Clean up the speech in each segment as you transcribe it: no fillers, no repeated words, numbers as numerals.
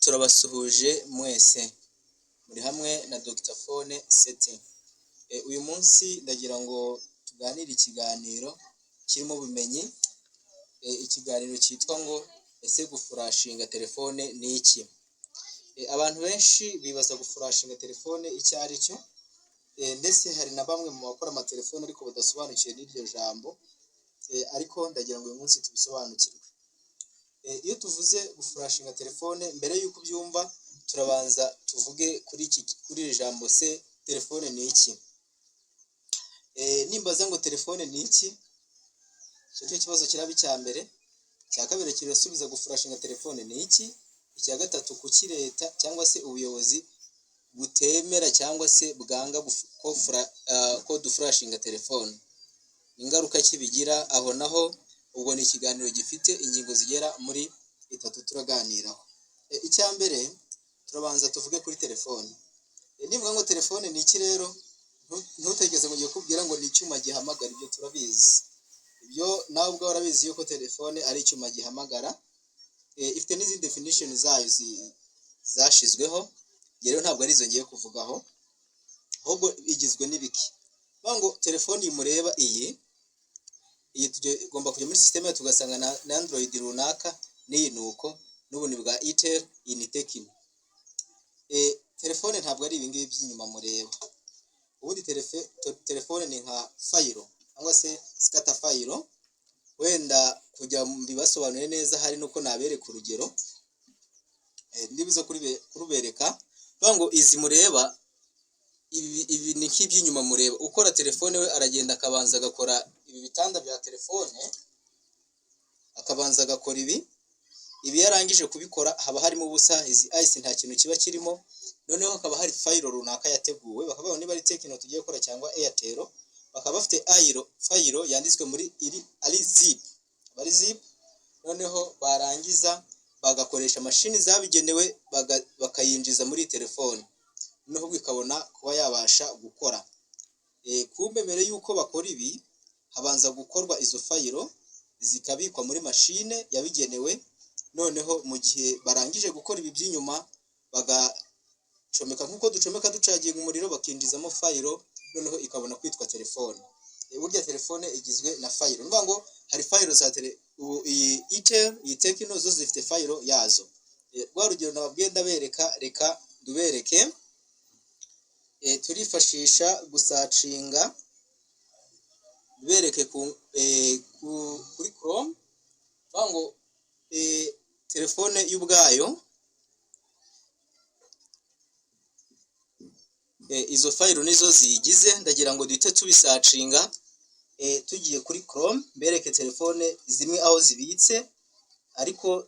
Turabasuhuje mwese muri hamwe na Dr Phone Setting. Uyu munsi ndagira ngo tuganire ikiganiro kirimo ubumenyi, ikiganiro cyitwa ngo ese gufurashinga telefone ni iki? Abantu benshi bibaza gufurashinga telefone icyo ari cyo, ndetse hari na bamwe mu bakora amatelefone ariko badasobanukiwe n'iryo jambo, ariko ndagira ngo uyu munsi tubisobanukirwe. Iyo tuvuze gufurashinga telefone, mbere y'uko ubyumva turabanza tuvuge kuri iri jambo se telefone ni iki. Nimbaza ngo telefone ni iki, icyo cyo kibazo kiraba icya mbere. Icya kabiri kirasubiza gufurashinga telefone ni iki. Icya gatatu, kuki leta cyangwa se ubuyobozi butemera cyangwa se bwanga ko dufurashinga telefone, ingaruka kibigira. Aho naho ubwo ni ikiganiro gifite ingingo zigera muri 3 turaganiraho. Icya mbere turabanza tuvuge kuri telefone. Nivuga ngo telefone ni iki rero, ntutegeze ngo ngiye kubwira ngo ni icyuma gihamagara, ibyo turabizi. Ibyo nawe ubwo warabizi yuko telefone ari icyuma gihamagara. Ifite n'izindi definition zayo zashizweho, rero ntabwo ari izo ngiye kuvugaho, ahubwo igizwe n'ibiki. Bavuga ngo telefone mureba iyi tugomba kujya muri systeme tugasanga na Android runaka n'iyi nuko n'ubuni bwa Itel, iyi ni Tecno. Telefone ntabwo ari ibingibi by'inyuma mureba. Ubundi telefone ni nka file cyangwa se scatter file. Wenda kujya mbibasobanure neza hari nuko nabereka urugero, ndibuze kurubereka. Bavuga ngo izi mureba, ibi ni nk'iby'inyuma mureba. Ukora telefone we aragenda akabanza agakora ibi bitanda bya telefone, akabanza agakora ibi yarangije kubikora haba harimo ubusa, izi ice nta kintu kiba kirimo. Noneho hakaba hari file runaka yateguwe, bakavuga niba ari Tecno tugiye gukora cyangwa Airtel, bakaba bafite file yanditswe muri ari zip. Noneho barangiza bagakoresha mashini zabigenewe bakayinjiza muri telefone, noneho bikabona kuba yabasha gukora. Kumbe mbere yuko bakora ibi habanza gukorwa izo file zikabikwa muri mashine yabigenewe. Noneho mu gihe barangije gukora ibi by'inyuma bagacomeka nkuko ducomeka ducaginga umuriro, bakinjizamo file, noneho ikabona kwitwa telefone. Burya telefone igizwe na file. Nuvuga ngo hari file za iyi Itel, iyi Tecno zo zifite file yazo. Rwa rugero nababwiye ndabereka, reka dubereke. Turifashisha gusacinga, bereke kuri Chrome. Bavuga ngo telefone y'ubwayo, izo file nizo zigize. Ndagira ngo duhite tubisacinga tugiye kuri Chrome, bereke telefone zimwe aho zibitse, ariko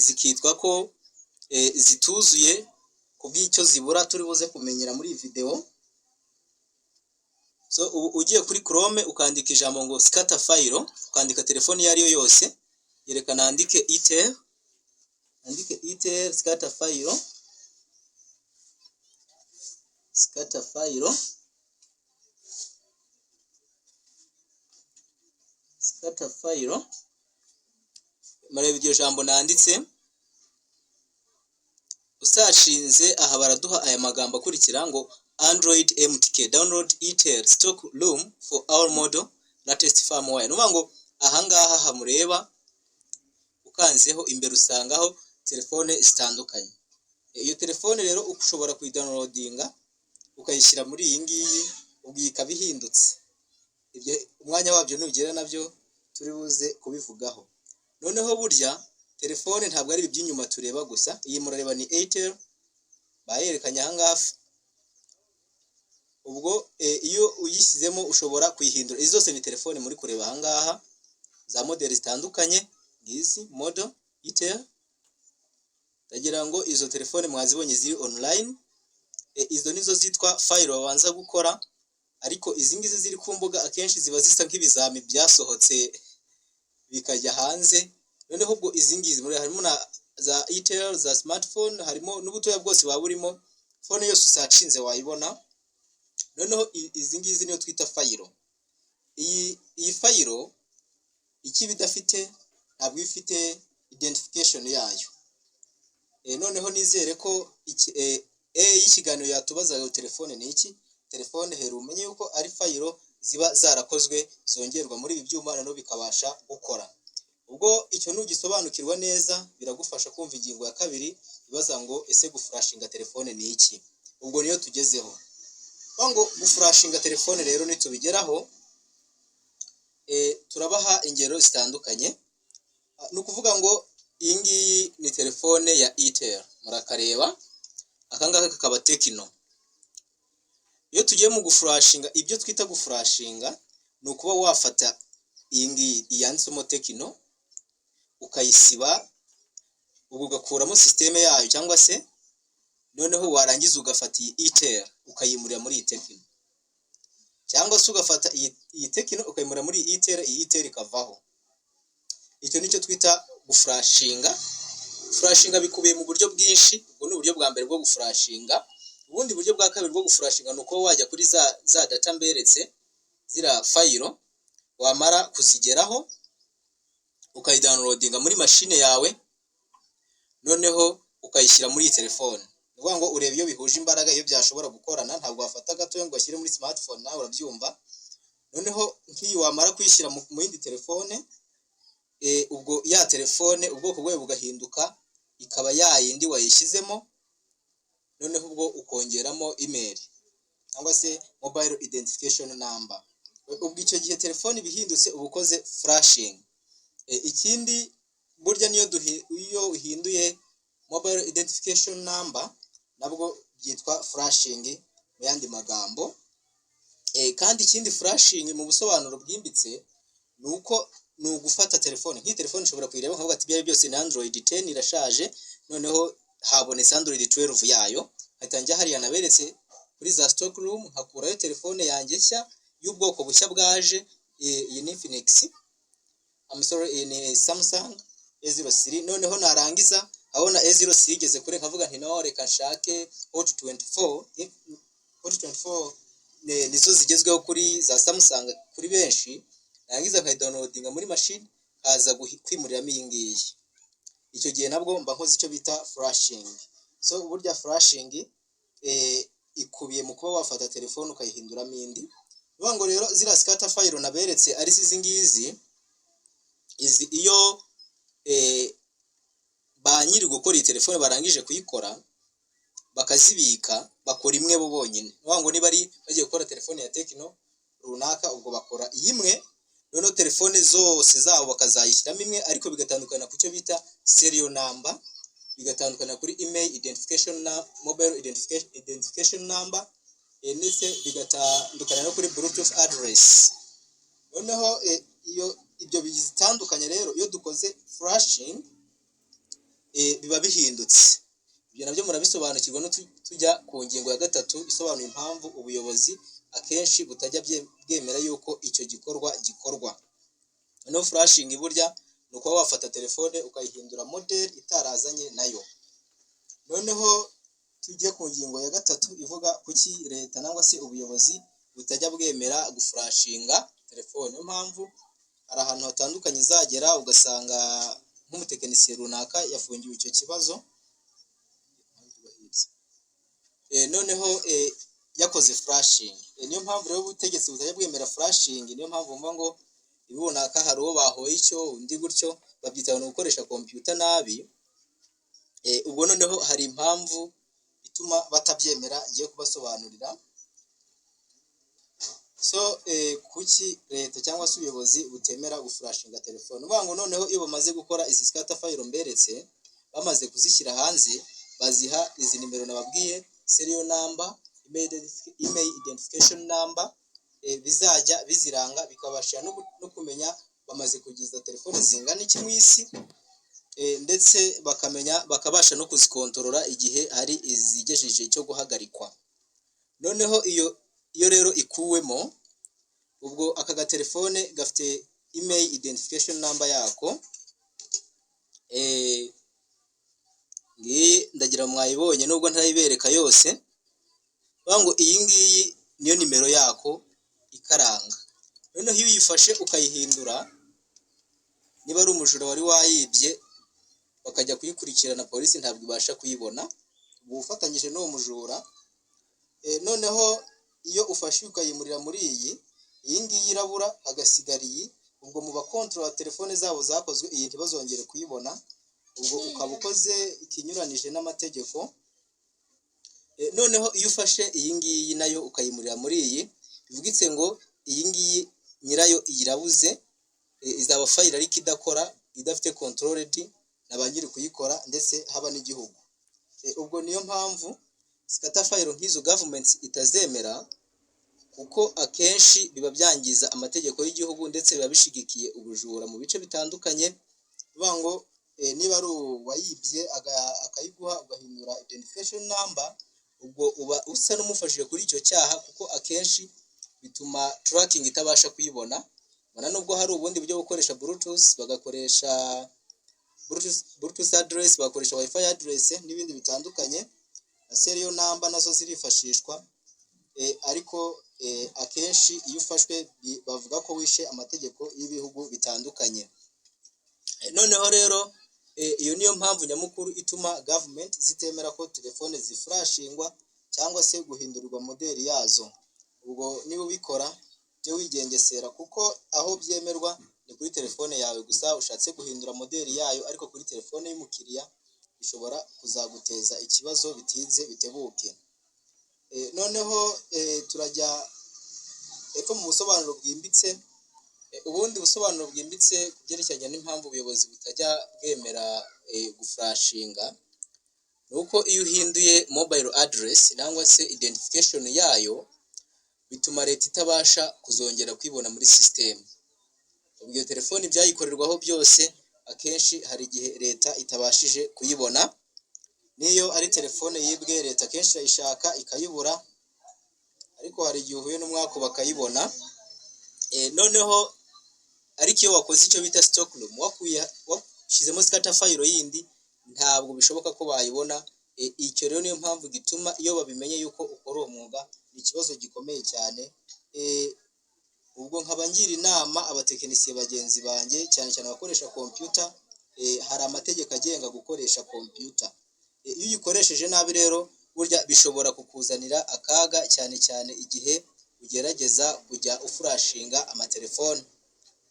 zikitwa ko zituzuye kubw'icyo zibura turi buze kumenyera muri iyi video. So ugiye kuri Chrome ukandika ijambo ngo scatter file, ukandika telefone iyo ari yo yose, yerekana andike Itel scatter file. Mareba iryo jambo nanditse, usashinze aha baraduha aya magambo akurikira ngo Android MTK download Itel stock room for our model latest firmware. Nuvuga ngo ahangaha hamureba ukanzeho imbere usangaho telefone zitandukanye. Iyo telefone rero ushobora kuyidownloadinga ukayishyira muri iyi ngiyi, ubwika bihindutse. Ibyo umwanya wabyo nugera nabyo turi buze kubivugaho. Noneho burya telefone ntabwo ari iby'inyuma tureba gusa. Iyi murareba ni Itel bayerekanye ahangaha. Ubwo iyo uyishyizemo ushobora kuyihindura. Izi zose ni telefone muri kureba ahangaha, za model zitandukanye. Ngizi model Itel. Ndagira ngo izo telefone mwazibonye ziri online. Izo nizo zitwa file babanza gukora, ariko izi ngizi ziri ku mbuga akenshi ziba zisa nk'ibizami byasohotse bikajya hanze. Noneho ubwo izi ngizi harimo na za Itel za smartphone, harimo n'ubutoya bwose waba burimo, phone yose usacinze wayibona. Noneho izi ngizi niyo twita file. Iyi file icyo bidafite, ntabwo ifite identification yayo. noneho nizere ko y'ikiganiro yatubazaga telefone ni iki. Telefone hero umenye yuko ari fayiro ziba zarakozwe zongerwa muri ibi byuma noneho bikabasha gukora. Ubwo icyo nugisobanukirwa neza biragufasha kumva ingingo ya kabiri ibaza ngo ese guflashinga telefone ni iki. Ubwo niyo tugezeho. Ngo guflashinga telefone rero nitubigeraho turabaha ingero zitandukanye. Ni ukuvuga ngo iyi ngiyi ni telefone ya Itel, murakareba akangaka kakaba Tecno. Iyo tugiye mu guflashinga, ibyo twita guflashinga ni ukuba wafata iyi ngiyi yanditsemo Tecno ukayisiba, ubwo ugakuramo systeme yayo cyangwa se noneho warangiza ugafata iyi Itel ukayimurira muri iyi Tecno, cyangwa se ugafata iyi Tecno ukayimurira muri iyi Itel ikavaho. Icyo nicyo twita guflashinga. Flashinga bikubiye mu buryo bwinshi. Ubwo ni uburyo bwa mbere bwo guflashinga. Ubundi buryo bwa kabiri bwo guflashinga ni uko wajya kuri za data mberetse zira fayiro, wamara kuzigeraho ukayidownloadinga muri mashine yawe, noneho ukayishyira muri telefone. Ni ukuvuga ngo urebe iyo bihuje imbaraga, iyo byashobora gukorana. Ntabwo wafata gato ngo ashyire muri smartphone, nawe urabyumva. Noneho nk'iyi wamara kuyishyira mu yindi telefone, ubwo ya telefone ubwoko bwayo bugahinduka ikaba yayindi wayishyizemo, noneho ubwo ukongeramo email cyangwa se mobile identification number. Ubwo icyo gihe telefone bihindutse ubukoze flashing. Ikindi burya iyo uhinduye mobile identification number nabwo byitwa flashing mu yandi magambo. Kandi ikindi flashing mu busobanuro bwimbitse ni uko ni ugufata telefone. Nk'iyi telefone ushobora kuyireba nkavuga ati byari byose ni Android 10 irashaje, noneho habonetse Android 12 yayo, ahita njya hariya naberetse kuri za stock room nkakurayo telefone yanjye nshya y'ubwoko bushya bwaje. Iyi ni Infinix, iyi ni Samsung A03. Noneho narangiza abona A03 igeze kure nkavuga nti no reka nshake Hot 24 nizo zigezweho kuri za Samsung kuri benshi. Narangiza nkayidownloadinga muri machine haza kwimuriramo iyi ngiyi. Icyo gihe nabwo mba nkoze icyo bita flashing. So burya flashing ikubiye mu kuba wafata telefone ukayihinduramo indi. Bivuga ngo rero zira scatter file naberetse ari izi ngizi, iyo ba nyiri gukora iyi telefone barangije kuyikora bakazibika, bakora imwe bo bonyine. Bivuga ngo niba ari bagiye gukora telefone ya Tecno runaka, ubwo bakora imwe, noneho telefone zose zabo bakazayishyiramo imwe, ariko bigatandukana ku cyo bita serial number, bigatandukana kuri email identification na mobile identification number, ndetse bigatandukana no kuri Bluetooth address. Noneho ibyo bizitandukanye rero iyo dukoze flashing biba bihindutse. Ibyo nabyo murabisobanukirwa no tujya ku ngingo ya gatatu isobanura impamvu ubuyobozi akenshi butajya bwemera yuko icyo gikorwa gikorwa. Noneho flashing burya ni uko wafata telefone ukayihindura model itarazanye nayo. Noneho tujye ku ngingo ya gatatu ivuga kuki leta nangwa se ubuyobozi butajya bwemera guflashinga telefone. Niyo mpamvu hari ahantu hatandukanye izagera ugasanga nk'umutekinisiye runaka yafungiwe icyo kibazo, noneho yakoze flashing. Niyo mpamvu rero ubutegetsi butajya bwemera flashing. Niyo mpamvu mvuga ngo ibunaka hari uwo bahoye icyo undi gutyo, babyita no gukoresha computer nabi. Ubwo noneho hari impamvu ituma batabyemera ngiye kubasobanurira. So kuki leta cyangwa se ubuyobozi butemera guflashinga telefone? Uvuga ngo noneho iyo bamaze gukora izi scatter file mberetse, bamaze kuzishyira hanze, baziha izi nimero nababwiye, serial number, email identification number, bizajya biziranga bikabasha no kumenya bamaze kugiza telefone zingana iki mu isi, ndetse bakabasha no kuzikontorora igihe hari izigejeje cyo guhagarikwa. Noneho iyo rero ikuwemo, ubwo aka gatelefone gafite email identification number yako. Ndagira mwayibonye nubwo ntayibereka yose. Bivuga ngo iyi ngiyi niyo nimero yako ikaranga. Noneho iyo uyifashe ukayihindura, niba ari umujura wari wayibye bakajya kuyikurikirana, polisi ntabwo ibasha kuyibona, uba ufatanyije n'uwo mujura. Noneho iyo ufashe ukayimurira muri iyi ngiyi irabura, hagasigara iyi, ubwo mu bakontorora telefone zabo zakozwe iyi ntibazongere kuyibona, ubwo ukaba ukoze ikinyuranije n'amategeko. Noneho iyo ufashe iyi ngiyi nayo ukayimurira muri iyi, bivugitse ngo iyi ngiyi nyirayo irabuze, izaba fayiro ariko idakora, idafite controlled na ba nyiri kuyikora ndetse haba n'igihugu. Ubwo niyo mpamvu scatter file nk'izo government itazemera, kuko akenshi biba byangiza amategeko y'igihugu ndetse biba bishigikiye ubujura mu bice bitandukanye. Bivuga ngo niba ari uwayibye akayiguha ugahindura identification number, ubwo uba usa n'umufashije kuri icyo cyaha, kuko akenshi bituma tracking itabasha kuyibona. Mana nubwo hari ubundi buryo gukoresha bluetooth, bagakoresha bluetooth address, bagakoresha wifi address n'ibindi bitandukanye, na serial number nazo zirifashishwa, ariko akenshi iyo ufashwe bavuga ko wishe amategeko y'ibihugu bitandukanye. Noneho rero iyo niyo mpamvu nyamukuru ituma government zitemera ko telefone zifurashingwa cyangwa se guhindurirwa modeli yazo. Ubwo niba ubikora byo wigengesera, kuko aho byemerwa ni kuri telefone yawe gusa. Ushatse guhindura modeli yayo ariko kuri telefone y'umukiriya, bishobora kuzaguteza ikibazo bitinze bitebuke. Noneho turajya epfo mu busobanuro bwimbitse. Ubundi busobanuro bwimbitse kubyerekeranye n'impamvu ubuyobozi butajya bwemera gufurashinga, nuko iyo uhinduye mobile address cyangwa se identification yayo, bituma leta itabasha kuzongera kwibona muri system. Ubwo iyo telefone byayikorerwaho byose, akenshi hari igihe leta itabashije kuyibona. Niyo ari telefone yibwe, leta akenshi irayishaka ikayibura, ariko hari igihe uhuye n'umwaka bakayibona. Noneho ariko iyo wakoze icyo bita stock room, washyizemo scatter file yindi, ntabwo bishoboka ko bayibona. Icyo rero niyo mpamvu gituma iyo babimenye yuko ukora uwo mwuga, ni ikibazo gikomeye cyane. Ubwo nkaba ngira inama abatekinisiye bagenzi banjye, cyane cyane abakoresha computer, hari amategeko agenga gukoresha computer. Iyo uyikoresheje nabi rero, burya bishobora kukuzanira akaga, cyane cyane igihe ugerageza kujya ufurashinga amatelefone.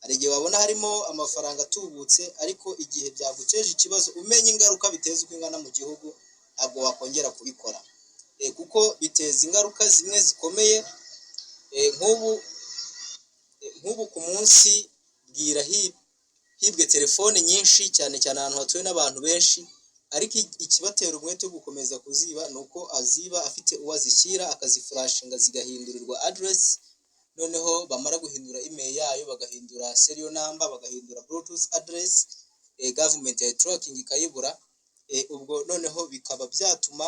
Hari igihe wabona harimo amafaranga atubutse, ariko igihe byaguteje ikibazo umenye ingaruka biteza uko ingana mu gihugu, ntabwo wakongera kubikora, kuko biteza ingaruka zimwe zikomeye. Nk'ubu ku munsi bwira hibwe telefone nyinshi, cyane cyane ahantu hatuwe n'abantu benshi, ariko ikibatera umwete wo gukomeza kuziba ni uko aziba afite uwo azishyira, akazifurashinga zigahindurirwa address. Noneho bamara guhindura email yayo, bagahindura serial number, bagahindura bluetooth address, government ya tracking ikayibura. Ubwo noneho bikaba byatuma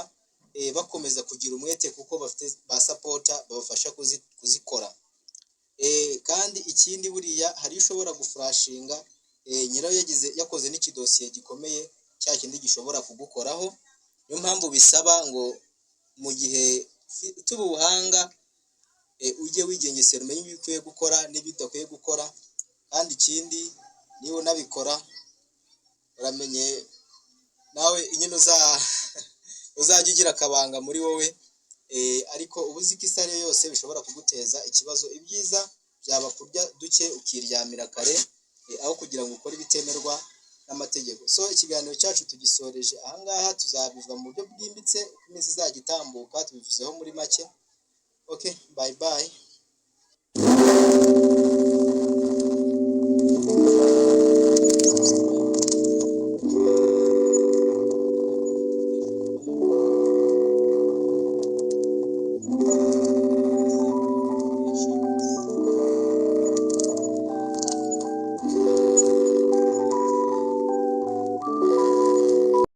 bakomeza kugira umwete, kuko bafite ba supporter babafasha kuzikora. Kandi ikindi buriya hari ushobora gufurashinga, nyirayo yakoze n'ikidosiye gikomeye, cya kindi gishobora kugukoraho. Niyo mpamvu bisaba ngo mu gihe tuba ubuhanga, ujye wigengesera, umenye ibyo ukwiye gukora n'ibidakwiye gukora. Kandi ikindi, niba unabikora uramenye nawe nyine uzajya ugira akabanga muri wowe, ariko uba uzi ko isi ariyo yose bishobora kuguteza ikibazo. Ibyiza byaba kurya duke ukiryamira kare, aho kugira ngo ukore ibitemerwa n'amategeko. So ikiganiro cyacu tugisoreje ahangaha, tuzabivuga mu buryo bwimbitse uko iminsi izajya itambuka, tubivuzeho muri make. Okay, bye bye.